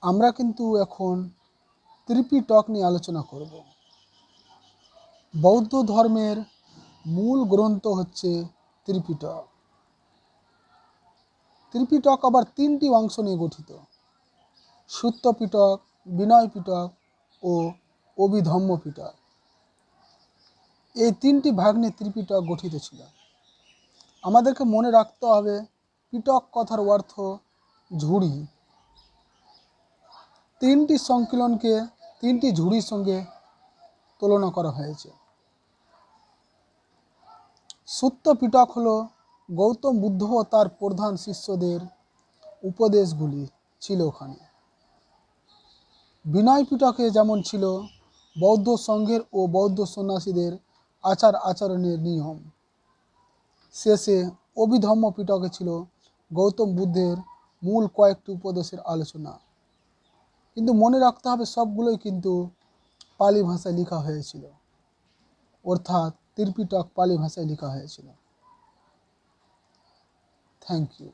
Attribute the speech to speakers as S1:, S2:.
S1: আমরা কিন্তু এখন ত্রিপিটক নিয়ে আলোচনা করব। বৌদ্ধ ধর্মের মূল গ্রন্থ হচ্ছে ত্রিপিটক। ত্রিপিটক আবার তিনটি অংশ নিয়ে গঠিত: সূত্র পিটক, বিনয় পিটক ও অভিধম্ম পিটক। এই তিনটি ভাগ নিয়ে ত্রিপিটক গঠিত ছিল। আমাদেরকে মনে রাখতে হবে পিটক কথার অর্থ ঝুড়ি। তিনটি সংকলনকে তিনটি ঝুড়ির সঙ্গে তুলনা করা হয়েছে। সূত্র পিটক হলো গৌতম বুদ্ধ ও তার প্রধান শিষ্যদের উপদেশগুলি ছিল ওখানে। বিনয় পিটকে যেমন ছিল বৌদ্ধ সংঘের ও বৌদ্ধ সন্ন্যাসীদের আচার আচরণের নিয়ম। শেষে অভিধম্ম পিটকে ছিল গৌতম বুদ্ধের মূল কয়েকটি উপদেশের আলোচনা। কিন্তু মনে রাখতে হবে সবগুলোই কিন্তু পালি ভাষায় লেখা হয়েছিল, অর্থাৎ ত্রিপিটক পালি ভাষায় লেখা হয়েছিল। Thank you.